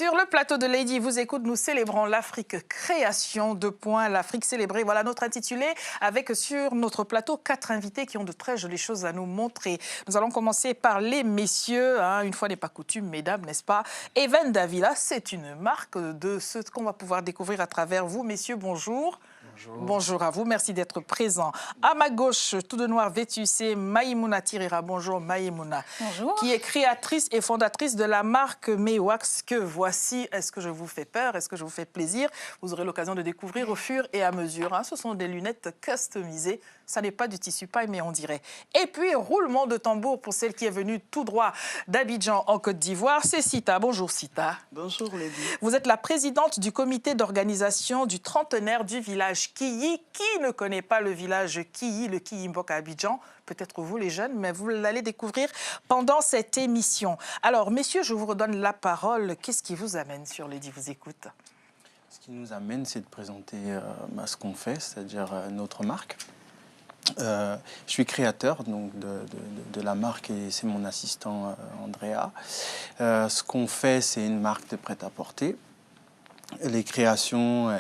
Sur le plateau de Lady Vous Écoute, nous célébrons l'Afrique création de points, l'Afrique célébrée. Voilà notre intitulé avec sur notre plateau 4 invités qui ont de très jolies choses à nous montrer. Nous allons commencer par les messieurs, hein, une fois n'est pas coutume, mesdames, n'est-ce pas? Even Davila, c'est une marque de ce qu'on va pouvoir découvrir à travers vous. Messieurs, bonjour. Bonjour. Bonjour à vous, merci d'être présent. À ma gauche, tout de noir vêtu, c'est Maïmouna Tirira. Bonjour Maïmouna. Bonjour. Qui est créatrice et fondatrice de la marque Maywax que voici. Est-ce que je vous fais peur? Est-ce que je vous fais plaisir? Vous aurez l'occasion de découvrir au fur et à mesure. Hein. Ce sont des lunettes customisées. Ça n'est pas du tissu paille, mais on dirait. Et puis, roulement de tambour pour celle qui est venue tout droit d'Abidjan en Côte d'Ivoire. C'est Sita. Bonjour Sita. Bonjour Lady. Vous êtes la présidente du comité d'organisation du trentenaire du village Kiyi. Qui ne connaît pas le village Kiyi, le Kiyimbok à Abidjan? Peut-être vous les jeunes, mais vous l'allez découvrir pendant cette émission. Alors, messieurs, je vous redonne la parole. Qu'est-ce qui vous amène sur Lady Vous Écoute? Ce qui nous amène, c'est de présenter ce qu'on fait, c'est-à-dire notre marque. Je suis créateur donc, de la marque et c'est mon assistant Andrea. Ce qu'on fait, c'est une marque de prêt-à-porter. Les créations,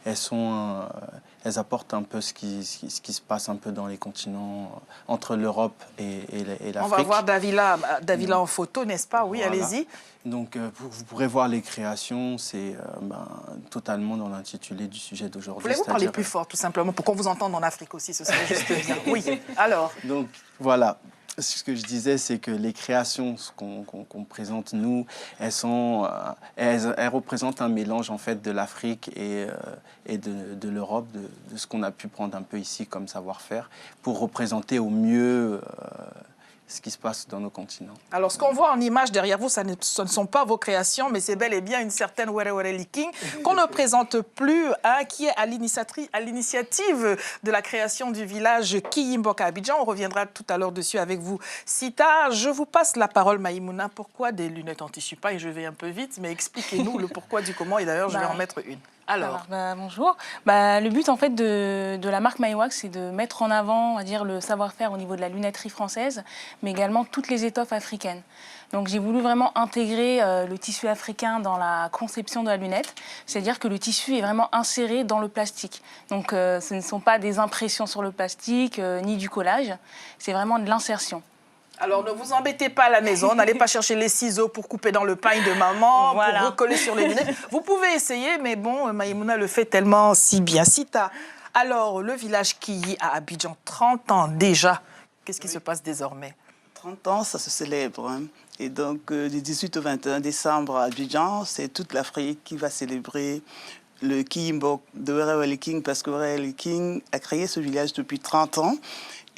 elles apportent un peu ce qui se passe un peu dans les continents entre l'Europe et l'Afrique. On va voir Davila en photo, n'est-ce pas? Oui, voilà. allez-y. Donc, vous pourrez voir les créations, c'est totalement dans l'intitulé du sujet d'aujourd'hui. Voulez-vous parler plus fort, tout simplement, pour qu'on vous entende en Afrique aussi, ce serait juste bien. Oui, alors. Donc, voilà. Ce que je disais, c'est que les créations qu'on présente, nous, elles représentent un mélange, en fait, de l'Afrique et de l'Europe, de ce qu'on a pu prendre un peu ici comme savoir-faire, pour représenter au mieux ce qui se passe dans nos continents. Alors, ce qu'on voit en image derrière vous, ce ne sont pas vos créations, mais c'est bel et bien une certaine Were Were Liking qu'on ne présente plus, hein, qui est à l'initiative de la création du village Kiyimbok à Abidjan. On reviendra tout à l'heure dessus avec vous. Sita, je vous passe la parole, Maïmouna. Pourquoi des lunettes en tissu paille? Je vais un peu vite, mais expliquez-nous le pourquoi du comment. Et d'ailleurs, je vais en mettre une. Alors, bonjour. Le but en fait de la marque Maywax, c'est de mettre en avant, on va dire, le savoir-faire au niveau de la lunetterie française, mais également toutes les étoffes africaines. Donc j'ai voulu vraiment intégrer le tissu africain dans la conception de la lunette, c'est-à-dire que le tissu est vraiment inséré dans le plastique. Donc ce ne sont pas des impressions sur le plastique, ni du collage, c'est vraiment de l'insertion. Alors, ne vous embêtez pas à la maison, n'allez pas chercher les ciseaux pour couper dans le pain de maman, voilà, pour recoller sur les lunettes. Vous pouvez essayer, mais bon, Maïmouna le fait tellement si bien. Sita, alors, le village Kiyi à Abidjan, 30 ans déjà, qu'est-ce qui se passe désormais? 30 ans, ça se célèbre. Hein. Et donc, du 18 au 21 décembre à Abidjan, c'est toute l'Afrique qui va célébrer le Kiyimbok de Were Were Liking, parce que Were Were Liking a créé ce village depuis 30 ans.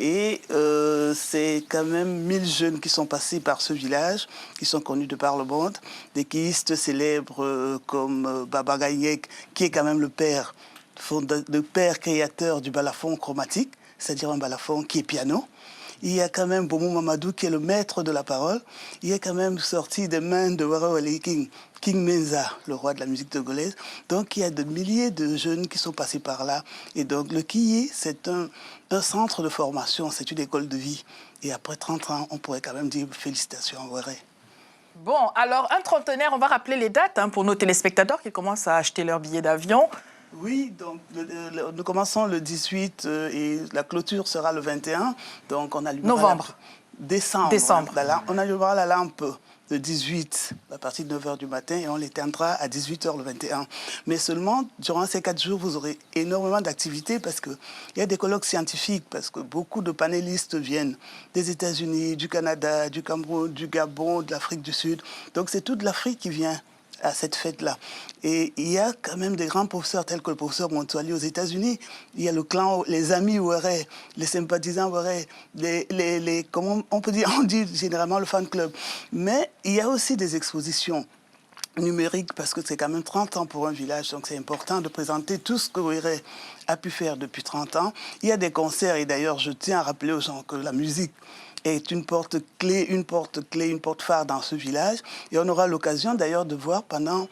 Et c'est quand même 1000 jeunes qui sont passés par ce village, qui sont connus de par le monde. Des kiyistes célèbres comme Baba Gayek, qui est quand même le père créateur du balafon chromatique, c'est-à-dire un balafon qui est piano. Il y a quand même Bomo Mamadou qui est le maître de la parole. Il est quand même sorti des mains de Were Were Liking, King Menza, le roi de la musique togolaise. Donc il y a des milliers de jeunes qui sont passés par là. Et donc le Kiyi, c'est un centre de formation, c'est une école de vie. Et après 30 ans, on pourrait quand même dire félicitations, Were. Bon, alors un trentenaire, on va rappeler les dates hein, pour nos téléspectateurs qui commencent à acheter leurs billets d'avion. Oui, donc nous commençons le 18 et la clôture sera le 21. Donc on allumera novembre. Décembre. Hein, on allumera la lampe le 18 à partir de 9h du matin et on l'éteindra à 18h le 21. Mais seulement, durant ces 4 jours, vous aurez énormément d'activités parce qu'il y a des colloques scientifiques, parce que beaucoup de panélistes viennent des États-Unis, du Canada, du Cameroun, du Gabon, de l'Afrique du Sud. Donc c'est toute l'Afrique qui vient à cette fête-là. Et il y a quand même des grands professeurs tels que le professeur Montouali aux États-Unis. Il y a le clan, les amis Were, les sympathisants Were, comment on peut dire, on dit généralement le fan club. Mais il y a aussi des expositions numériques parce que c'est quand même 30 ans pour un village, donc c'est important de présenter tout ce que Were a pu faire depuis 30 ans. Il y a des concerts et d'ailleurs je tiens à rappeler aux gens que la musique est une porte-clé, une porte phare dans ce village. Et on aura l'occasion d'ailleurs de voir pendant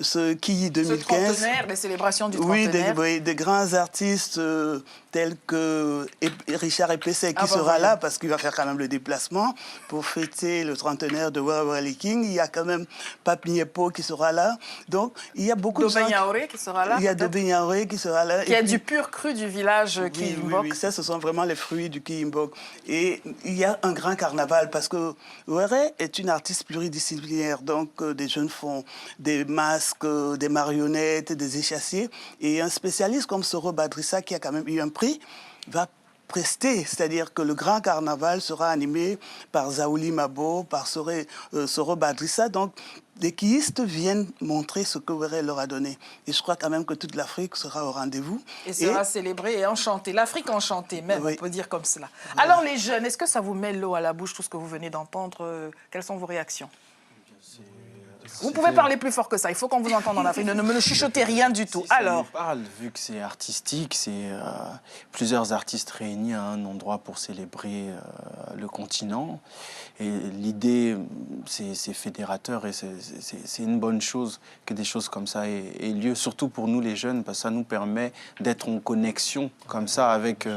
ce Quilly 2015. Ce trentenaire, les célébrations du trentenaire. Oui, des grands artistes tels que Richard Epessé qui sera là parce qu'il va faire quand même le déplacement pour fêter le trentenaire de Were Were Licking. Il y a quand même Pape Niepo qui sera là. Donc, il y a beaucoup de gens... Yaoré qui sera là. Il y a Dobé Yaoré qui sera là. Qui est du pur cru du village Kiyimbok. Oui, ça, ce sont vraiment les fruits du Kiyimbok. Et il y a un grand carnaval parce que Were est une artiste pluridisciplinaire. Donc, des jeunes font des masques, des marionnettes, des échassiers. Et un spécialiste comme Soro Badrissa, qui a quand même eu un prix, va prester. C'est-à-dire que le grand carnaval sera animé par Zaouli Mabo, par Soro Badrissa. Donc, des quillistes viennent montrer ce que Were leur a donné. Et je crois quand même que toute l'Afrique sera au rendez-vous. Et sera célébrée et enchantée. L'Afrique enchantée, même, on peut dire comme cela. Alors, les jeunes, est-ce que ça vous met l'eau à la bouche, tout ce que vous venez d'entendre? Quelles sont vos réactions? Vous pouvez parler plus fort que ça. Il faut qu'on vous entende en Afrique. Ne me chuchotez rien du tout. Alors, vu que c'est artistique, c'est plusieurs artistes réunis à un endroit pour célébrer le continent. Et l'idée, c'est fédérateur et c'est une bonne chose que des choses comme ça aient lieu, surtout pour nous les jeunes, parce que ça nous permet d'être en connexion comme ça avec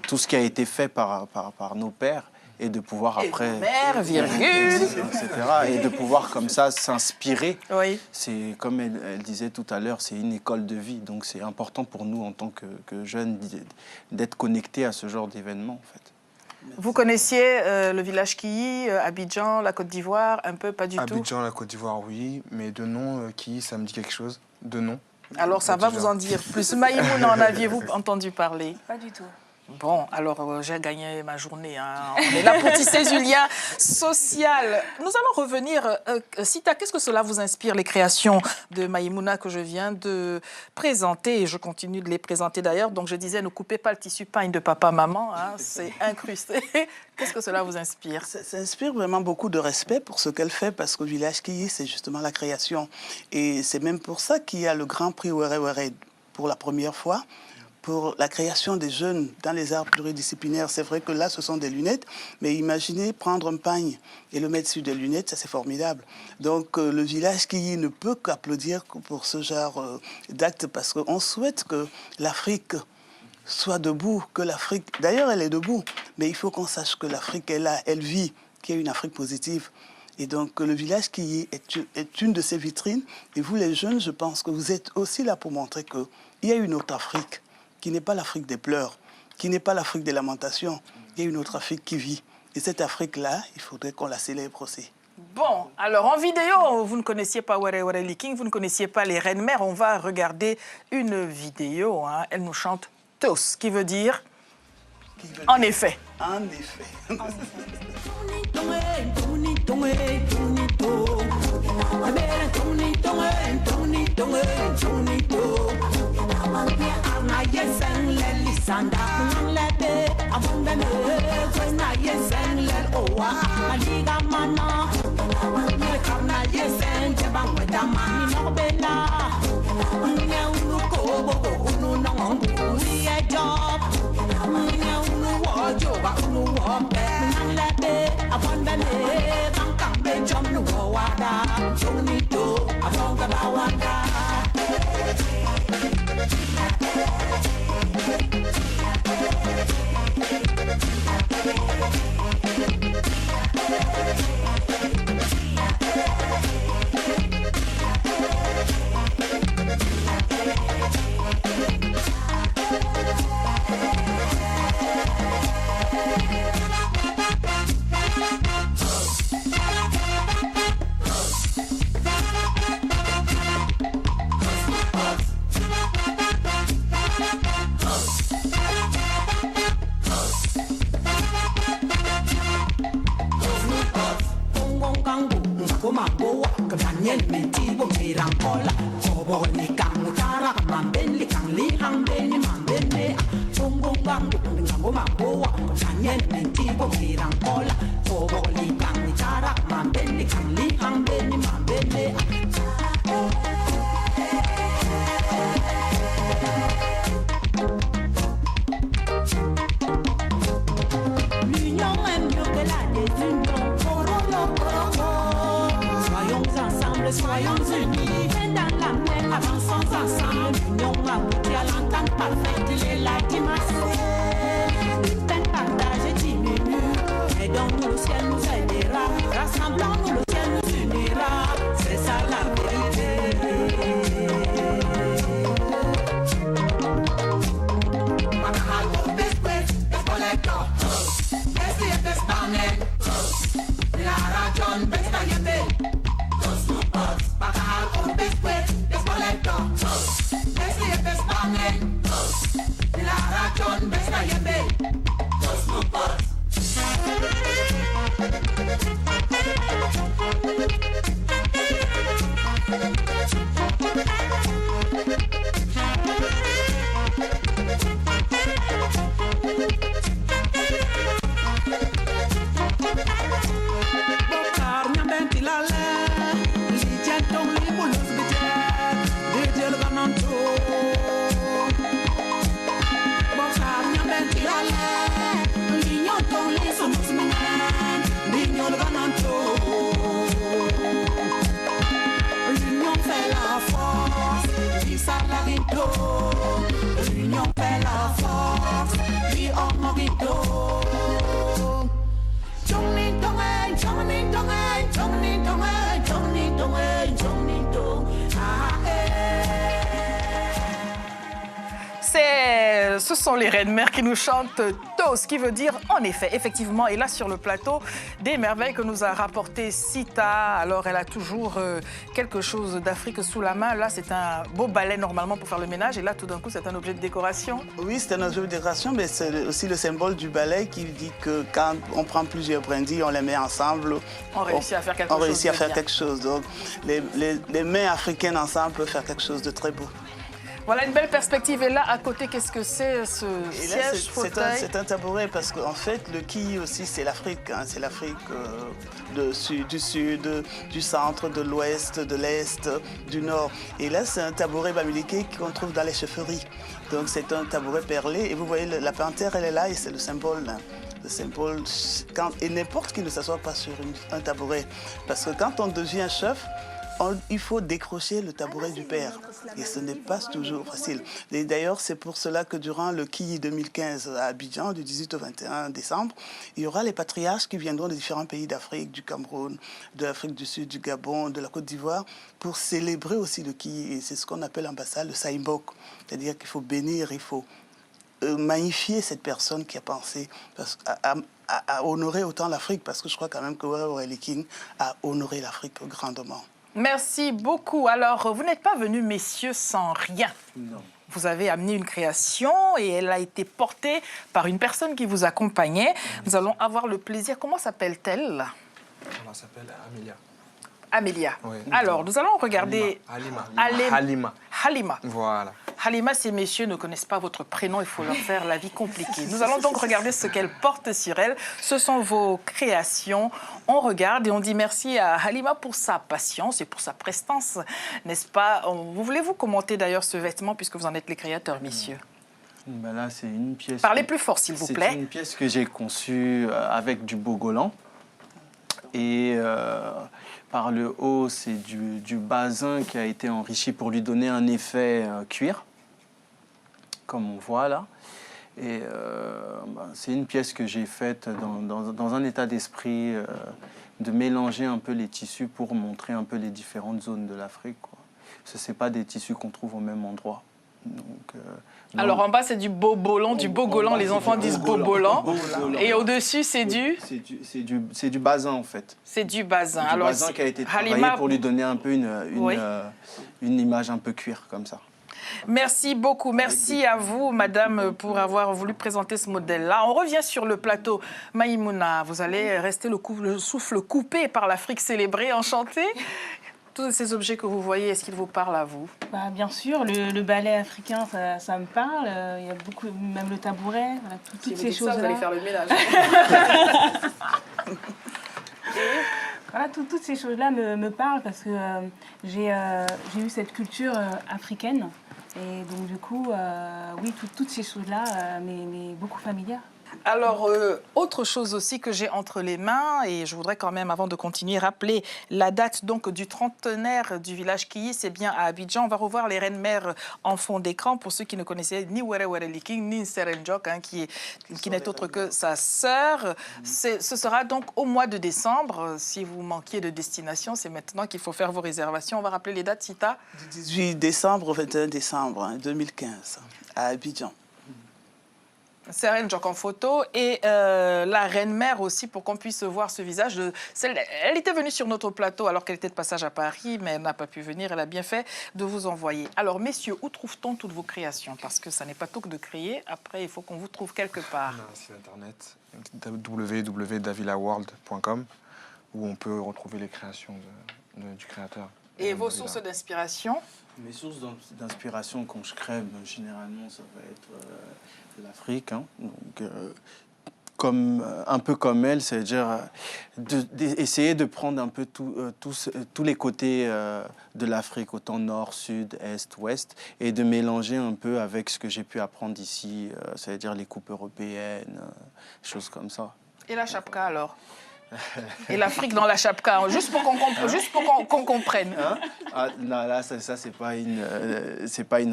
tout ce qui a été fait par nos pères. Et de pouvoir après... mère, virgule... etc. Et de pouvoir comme ça s'inspirer. Oui. C'est, comme elle disait tout à l'heure, c'est une école de vie. Donc c'est important pour nous en tant que jeunes d'être connectés à ce genre d'événement, en fait. Vous connaissiez le village Quilly, Abidjan, la Côte d'Ivoire, un peu, pas du tout? Abidjan, la Côte d'Ivoire, oui. Mais de nom, Quilly, ça me dit quelque chose. De nom. Alors ça va vous en dire plus. Maïmouna, en aviez-vous entendu parler? Pas du tout. Bon, alors j'ai gagné ma journée. Hein. On est là pour tisser du lien social. Nous allons revenir. Sita, qu'est-ce que cela vous inspire, les créations de Maïmouna que je viens de présenter? Et je continue de les présenter d'ailleurs. Donc je disais, ne coupez pas le tissu pagne de papa-maman. Hein, c'est incrusté. Qu'est-ce que cela vous inspire? Ça inspire vraiment beaucoup de respect pour ce qu'elle fait parce que le village Quilly, c'est justement la création. Et c'est même pour ça qu'il y a le Grand Prix Were Were pour la première fois. Pour la création des jeunes dans les arts pluridisciplinaires. C'est vrai que là, ce sont des lunettes, mais imaginez prendre un pagne et le mettre sur des lunettes, ça c'est formidable. Donc le village Quilly ne peut qu'applaudir pour ce genre d'acte parce qu'on souhaite que l'Afrique soit debout, que l'Afrique... D'ailleurs, elle est debout, mais il faut qu'on sache que l'Afrique est là, elle vit, qu'il y a une Afrique positive. Et donc le village Quilly est une de ces vitrines. Et vous, les jeunes, je pense que vous êtes aussi là pour montrer qu'il y a une autre Afrique, qui n'est pas l'Afrique des pleurs, qui n'est pas l'Afrique des lamentations. Il y a une autre Afrique qui vit. Et cette Afrique-là, il faudrait qu'on la célèbre aussi. Bon, alors en vidéo, vous ne connaissiez pas Were Were Licking, vous ne connaissiez pas les Reines-Mères. On va regarder une vidéo. Hein. Elle nous chante Tos, qui veut dire en effet. En effet. Soyons unis dans la parfaite, il est là, Dimassé. Une peine partagée diminue. Et donc le ciel nous aidera. Rassemblons-nous, le ciel nous unira. C'est ça la vérité. L'union fait la force, dit Salarito. L'union fait la force, dit Omorito. Johnny Dongé, Johnny Dongé, Johnny Dongé, Johnny Dongé, Johnny Dongé. Ce sont les reines-mères qui nous chantent Tos, qui veut dire en effet, effectivement. Et là, sur le plateau, des merveilles que nous a rapporté Sita. Alors, elle a toujours quelque chose d'Afrique sous la main. Là, c'est un beau balai normalement pour faire le ménage. Et là, tout d'un coup, c'est un objet de décoration. Oui, c'est un objet de décoration, mais c'est aussi le symbole du ballet qui dit que quand on prend plusieurs brindilles, on les met ensemble. On réussit à faire quelque on chose réussit à de faire bien. quelque chose. Donc, les mains africaines ensemble peuvent faire quelque chose de très beau. Voilà une belle perspective. Et là, à côté, qu'est-ce que c'est ce Et là, siège, fauteuil? c'est un tabouret parce qu'en fait, le quilles aussi, c'est l'Afrique. Hein, c'est l'Afrique du sud, du centre, de l'ouest, de l'est, du nord. Et là, c'est un tabouret bamiliqué qu'on trouve dans les chefferies. Donc, c'est un tabouret perlé. Et vous voyez, la panthère, elle est là et c'est le symbole. Hein. Le symbole, et n'importe qui ne s'assoit pas sur un tabouret. Parce que quand on devient chef, il faut décrocher le tabouret du père. Et ce n'est pas toujours facile. Et d'ailleurs, c'est pour cela que durant le Quilly 2015 à Abidjan, du 18 au 21 décembre, il y aura les patriarches qui viendront de différents pays d'Afrique, du Cameroun, de l'Afrique du Sud, du Gabon, de la Côte d'Ivoire, pour célébrer aussi le Quilly. Et c'est ce qu'on appelle en Bassa le Saimbok. C'est-à-dire qu'il faut bénir, il faut magnifier cette personne qui a pensé à honorer autant l'Afrique, parce que je crois quand même que Wele King a honoré l'Afrique grandement. Merci beaucoup. Alors, vous n'êtes pas venus, messieurs, sans rien. Non. Vous avez amené une création et elle a été portée par une personne qui vous accompagnait. Nous allons avoir le plaisir. Comment s'appelle-t-elle? Elle s'appelle Amélia. Amélia. Oui. Alors, nous allons regarder... Halima. Halima. Voilà. Halima, ces messieurs ne connaissent pas votre prénom, il faut leur faire la vie compliquée. Nous allons donc regarder ce qu'elle porte sur elle. Ce sont vos créations. On regarde et on dit merci à Halima pour sa patience et pour sa prestance, n'est-ce pas? Voulez-vous commenter d'ailleurs ce vêtement puisque vous en êtes les créateurs, messieurs? Ben là, c'est une pièce... Parlez plus fort, s'il vous plaît. C'est une pièce que j'ai conçue avec du bogolan. Et par le haut, c'est du basin qui a été enrichi pour lui donner un effet cuir, comme on voit là. Et c'est une pièce que j'ai faite dans un état d'esprit de mélanger un peu les tissus pour montrer un peu les différentes zones de l'Afrique, quoi. Parce que ce n'est pas des tissus qu'on trouve au même endroit. Donc, alors en bas, c'est du bobolan, du bogolan. Les enfants disent bobolan. Et au-dessus, c'est du... C'est du basin, en fait. C'est du basin. Du basin qui a été travaillé Halima, pour lui donner un peu Oui. une image un peu cuir, comme ça. Merci beaucoup. Merci à vous, madame, pour avoir voulu présenter ce modèle-là. On revient sur le plateau. Maïmouna, vous allez rester le souffle coupé par l'Afrique célébrée, enchantée. Tous ces objets que vous voyez, est-ce qu'ils vous parlent à vous? Bien sûr, le ballet africain, ça me parle. Il y a beaucoup, même le tabouret, voilà, toutes ces choses-là. Vous allez faire le ménage. Voilà, toutes ces choses-là me parlent parce que j'ai eu cette culture africaine. Et donc, du coup, oui, toutes ces choses-là m'est beaucoup familière. Alors, autre chose aussi que j'ai entre les mains, et je voudrais quand même, avant de continuer, rappeler la date donc du trentenaire du village Kiyi, c'est bien à Abidjan. On va revoir les reines-mères en fond d'écran pour ceux qui ne connaissaient ni Were Were Liking, ni Nserenjok, qui n'est autre que sa sœur. Ce sera donc au mois de décembre. Si vous manquiez de destination, c'est maintenant qu'il faut faire vos réservations. On va rappeler les dates, Sita. Du 18 décembre au 21 décembre 2015, à Abidjan. Nserenjok en photo et la reine-mère aussi pour qu'on puisse voir ce visage. Elle était venue sur notre plateau alors qu'elle était de passage à Paris, mais elle n'a pas pu venir. Elle a bien fait de vous envoyer. Alors, messieurs, où trouve-t-on toutes vos créations? Parce que ça n'est pas tout que de créer. Après, il faut qu'on vous trouve quelque part. On a un site internet www.davilaworld.com où on peut retrouver les créations du créateur. Et vos sources d'inspiration? Mes sources d'inspiration quand je crée, généralement, ça va être l'Afrique. Hein. Donc, un peu comme elle, c'est-à-dire essayer de prendre un peu tous les côtés de l'Afrique, autant nord, sud, est, ouest, et de mélanger un peu avec ce que j'ai pu apprendre ici, c'est-à-dire les coupes européennes, choses comme ça. Et la chapka alors? Et l'Afrique dans la chapka, juste pour qu'on comprenne. Hein? Non, là, ça c'est pas une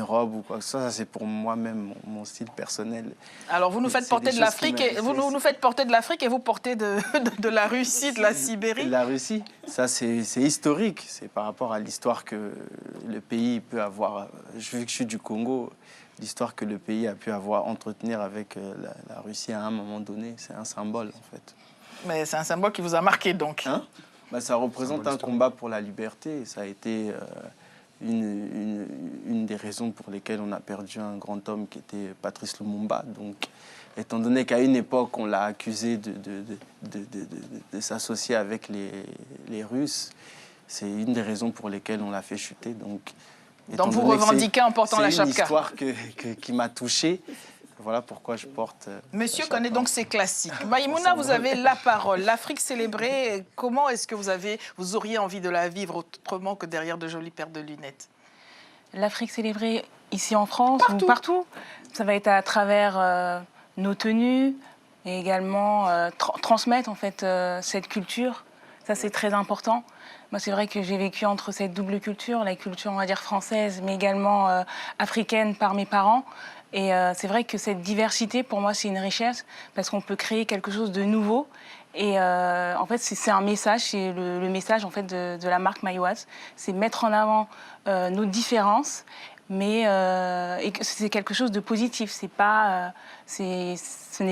robe ou quoi que ce soit, ça c'est pour moi-même, mon style personnel. Alors vous nous faites porter de l'Afrique et vous nous faites porter de l'Afrique et vous portez de la Russie, de la Sibérie. La Russie, ça c'est historique, c'est par rapport à l'histoire que le pays peut avoir. Vu que je suis du Congo, l'histoire que le pays a pu entretenir avec la Russie à un moment donné, c'est un symbole en fait. Mais c'est un symbole qui vous a marqué donc. Hein? Ça représente un combat pour la liberté. Ça a été une des raisons pour lesquelles on a perdu un grand homme qui était Patrice Lumumba. Donc, étant donné qu'à une époque, on l'a accusé de s'associer avec les Russes, c'est une des raisons pour lesquelles on l'a fait chuter. Donc vous revendiquez en portant la chapka. C'est une histoire qui m'a touché. Voilà pourquoi je porte... Monsieur connaît donc ces classiques. Maïmouna, vous avez la parole. L'Afrique célébrée, comment est-ce que vous auriez envie de la vivre autrement que derrière de jolies paires de lunettes? L'Afrique célébrée ici en France ou partout. Ça va être à travers nos tenues et également transmettre en fait cette culture. Ça, c'est très important. Moi, c'est vrai que j'ai vécu entre cette double culture, la culture, on va dire, française, mais également africaine par mes parents. Et c'est vrai que cette diversité, pour moi, c'est une richesse parce qu'on peut créer quelque chose de nouveau. Et en fait, c'est un message, c'est le message en fait, de la marque Mayotte. C'est mettre en avant nos différences, mais et c'est quelque chose de positif. Ce n'est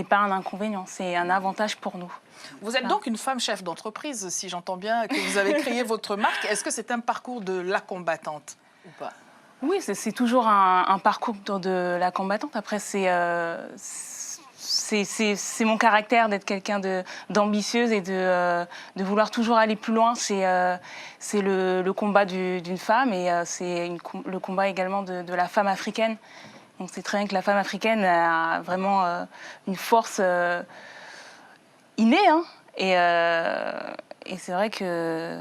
pas un inconvénient, c'est un avantage pour nous. Vous êtes donc une femme chef d'entreprise, si j'entends bien que vous avez créé votre marque. Est-ce que c'est un parcours de la combattante ou pas? Oui, c'est toujours un parcours de la combattante. Après, c'est mon caractère d'être quelqu'un d'ambitieuse et de vouloir toujours aller plus loin. C'est le combat d'une femme et c'est le combat également de la femme africaine. Donc c'est très bien que la femme africaine a vraiment une force innée. Hein, et c'est vrai que...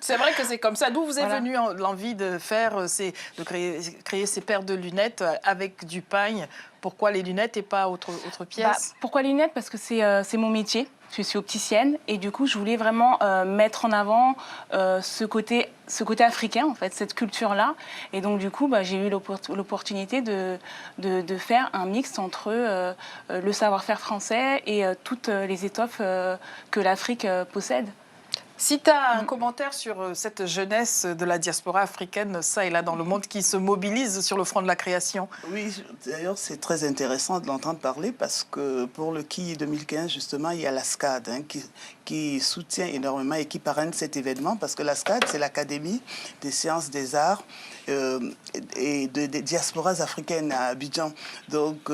C'est vrai que c'est comme ça. D'où vous est venue l'envie de créer ces paires de lunettes avec du pagne? Pourquoi les lunettes et pas autre pièce? Pourquoi les lunettes? Parce que c'est mon métier. Je suis opticienne et du coup, je voulais vraiment mettre en avant ce côté africain, en fait, cette culture-là. Et donc, du coup, j'ai eu l'opportunité de faire un mix entre le savoir-faire français et toutes les étoffes que l'Afrique possède. Si tu as un commentaire sur cette jeunesse de la diaspora africaine, ça et là dans le monde, qui se mobilise sur le front de la création. Oui, d'ailleurs, c'est très intéressant de l'entendre parler parce que pour le Kiyi 2015, justement, il y a la SCAD qui soutient énormément et qui parraine cet événement parce que la SCAD, c'est l'Académie des sciences des arts et des diasporas africaines à Abidjan. Donc,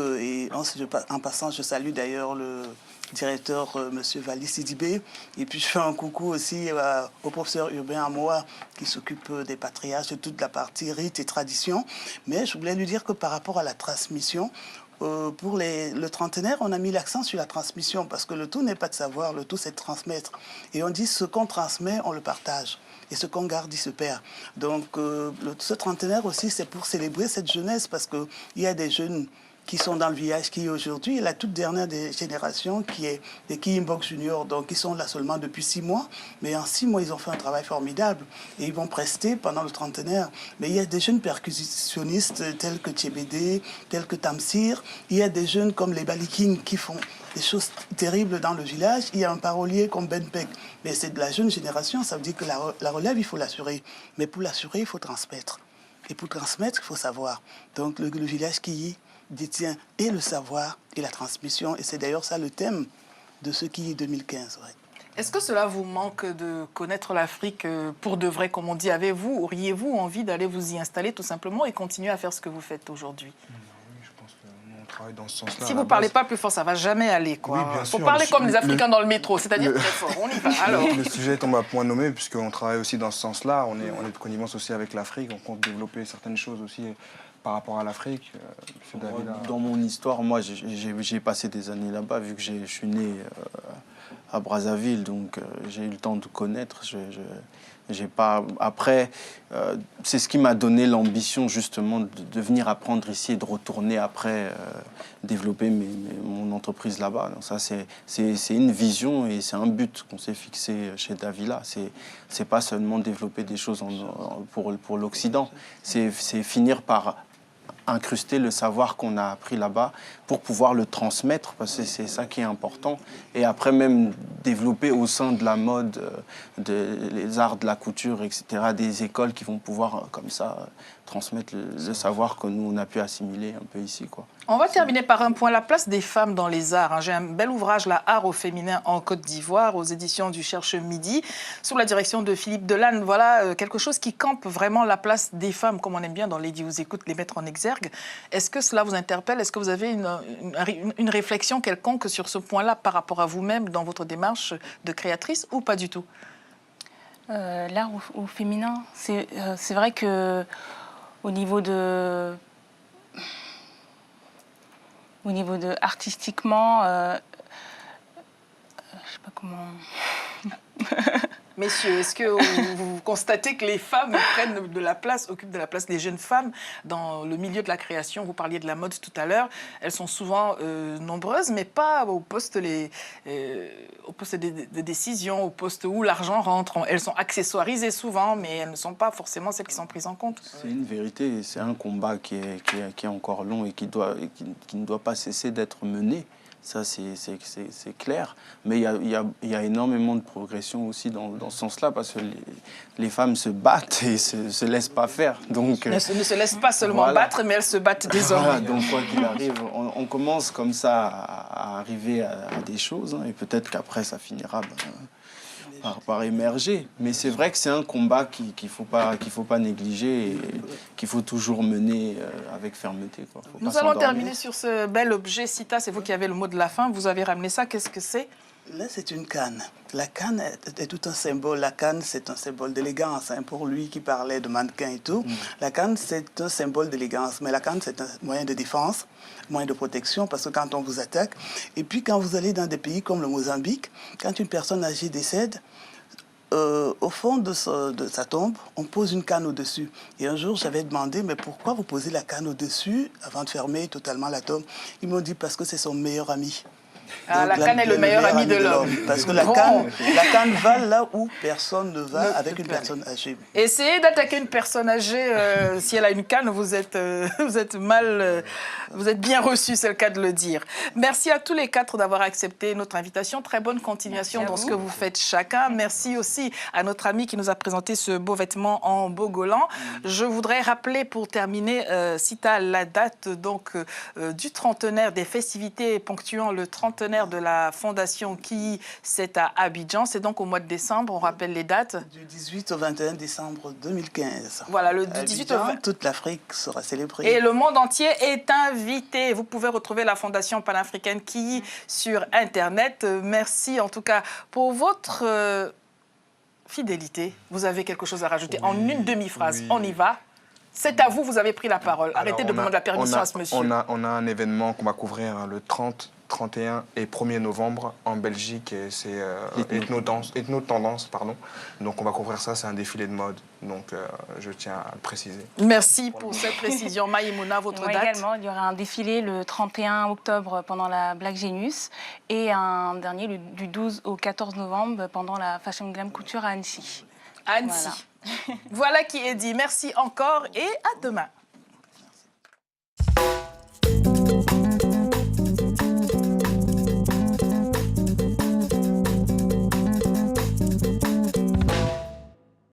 en passant, je salue d'ailleurs le directeur M. Vali Sidibé. Et puis je fais un coucou aussi au professeur Urbain Amoa qui s'occupe des patriarches, de toute la partie rites et traditions. Mais je voulais lui dire que par rapport à la transmission, pour le trentenaire, on a mis l'accent sur la transmission parce que le tout n'est pas de savoir, le tout c'est de transmettre. Et on dit ce qu'on transmet, on le partage. Et ce qu'on garde, il se perd. Donc ce trentenaire aussi, c'est pour célébrer cette jeunesse parce qu'il y a des jeunes qui sont dans le village qui est aujourd'hui. La toute dernière des générations qui est des Kimbok Junior, donc ils sont là seulement depuis 6 mois. Mais en 6 mois, ils ont fait un travail formidable et ils vont prester pendant le trentenaire. Mais il y a des jeunes percussionnistes tels que Tchébédé, tels que Tamsir. Il y a des jeunes comme les Balikines qui font des choses terribles dans le village. Il y a un parolier comme Ben Peck. Mais c'est de la jeune génération, ça veut dire que la relève, il faut l'assurer. Mais pour l'assurer, il faut transmettre. Et pour transmettre, il faut savoir. Donc le village qui détient et le savoir et la transmission. Et c'est d'ailleurs ça le thème de ce qui est 2015. Ouais. Est-ce que cela vous manque de connaître l'Afrique pour de vrai, comme on dit? Auriez-vous envie d'aller vous y installer tout simplement et continuer à faire ce que vous faites aujourd'hui? Oui, je pense que nous, on travaille dans ce sens-là. Si vous ne parlez pas plus fort, ça ne va jamais aller. Oui, bien Il faut sûr, parler comme les Africains dans le métro, c'est-à-dire très fort. On y va. Alors. Le sujet tombe à point nommé, puisqu'on travaille aussi dans ce sens-là. On est de connivence aussi avec l'Afrique. On compte développer certaines choses aussi par rapport à l'Afrique. Dans mon histoire, moi, j'ai passé des années là-bas, vu que je suis né à Brazzaville, donc j'ai eu le temps de connaître. J'ai pas... Après, c'est ce qui m'a donné l'ambition, justement, de venir apprendre ici et de retourner après développer mon entreprise là-bas. Donc ça, c'est une vision et c'est un but qu'on s'est fixé chez Davila. C'est pas seulement développer des choses pour l'Occident, c'est finir par incruster le savoir qu'on a appris là-bas pour pouvoir le transmettre, parce que c'est ça qui est important. Et après même développer au sein de la mode, les arts de la couture, etc., des écoles qui vont pouvoir comme ça transmettre le savoir que nous, on a pu assimiler un peu ici, quoi. On va terminer par un point, la place des femmes dans les arts. J'ai un bel ouvrage, La Art au féminin en Côte d'Ivoire, aux éditions du Cherche Midi, sous la direction de Philippe Delanne. Voilà quelque chose qui campe vraiment la place des femmes, comme on aime bien dans Lady Vous Écoute, les mettre en exergue. Est-ce que cela vous interpelle? Est-ce que vous avez une réflexion quelconque sur ce point-là par rapport à vous-même dans votre démarche de créatrice ou pas du tout? L'art au féminin, c'est vrai que au niveau de artistiquement, je sais pas comment. Messieurs, est-ce que vous constatez que les femmes prennent de la place, occupent de la place des jeunes femmes dans le milieu de la création? Vous parliez de la mode tout à l'heure. Elles sont souvent nombreuses, mais pas au poste de décision, au poste où l'argent rentre. Elles sont accessoirisées souvent, mais elles ne sont pas forcément celles qui sont prises en compte. C'est une vérité, c'est un combat qui est encore long et qui ne doit pas cesser d'être mené. Ça, c'est clair. Mais il y a énormément de progression aussi dans ce sens-là, parce que les femmes se battent et ne se laissent pas faire. Donc, elles ne se laissent pas seulement battre, mais elles se battent désormais. Voilà, donc quoi qu'il arrive, on commence comme ça à arriver à des choses, hein, et peut-être qu'après, ça finira par émerger. Mais c'est vrai que c'est un combat qu'il faut pas négliger et qu'il faut toujours mener avec fermeté, quoi. Nous allons terminer sur ce bel objet. Sita, c'est vous qui avez le mot de la fin. Vous avez ramené ça. Qu'est-ce que c'est? Là, c'est une canne. La canne est tout un symbole. La canne, c'est un symbole d'élégance. Hein, pour lui qui parlait de mannequin et tout, la canne, c'est un symbole d'élégance. Mais la canne, c'est un moyen de défense, moyen de protection, parce que quand on vous attaque, et puis quand vous allez dans des pays comme le Mozambique, quand une personne âgée décède, au fond de sa tombe, on pose une canne au-dessus. Et un jour, j'avais demandé, mais pourquoi vous posez la canne au-dessus avant de fermer totalement la tombe? Ils m'ont dit, parce que c'est son meilleur ami. Ah, la canne est le meilleur ami de l'homme. Parce que la canne va là où personne ne va avec une personne âgée. Essayez d'attaquer une personne âgée, si elle a une canne, vous êtes bien reçu, c'est le cas de le dire. Merci à tous les quatre d'avoir accepté notre invitation. Très bonne continuation dans ce que vous faites chacun. Merci aussi à notre ami qui nous a présenté ce beau vêtement en bogolan. Je voudrais rappeler pour terminer, Sita, la date donc, du trentenaire des festivités ponctuant le trentenaire de la fondation qui c'est à Abidjan. C'est donc au mois de décembre, on rappelle les dates. Du 18 au 21 décembre 2015. Voilà, le 18 au 20... toute l'Afrique sera célébrée. Et le monde entier est invité. Vous pouvez retrouver la Fondation panafricaine qui sur Internet. Merci en tout cas pour votre fidélité. Vous avez quelque chose à rajouter en une demi-phrase. On y va. C'est à vous, vous avez pris la parole. Arrêtez de demander la permission à ce monsieur. On a un événement qu'on va couvrir le 30 31 et 1er novembre en Belgique. Et c'est ethno-tendance, pardon. Donc on va couvrir ça, c'est un défilé de mode. Donc je tiens à le préciser. Merci pour cette précision. Maïmouna, votre Moi date? également, il y aura un défilé le 31 octobre pendant la Black Genius et un dernier du 12 au 14 novembre pendant la Fashion Glam Couture à Annecy. Annecy. Voilà qui est dit. Merci encore et à demain.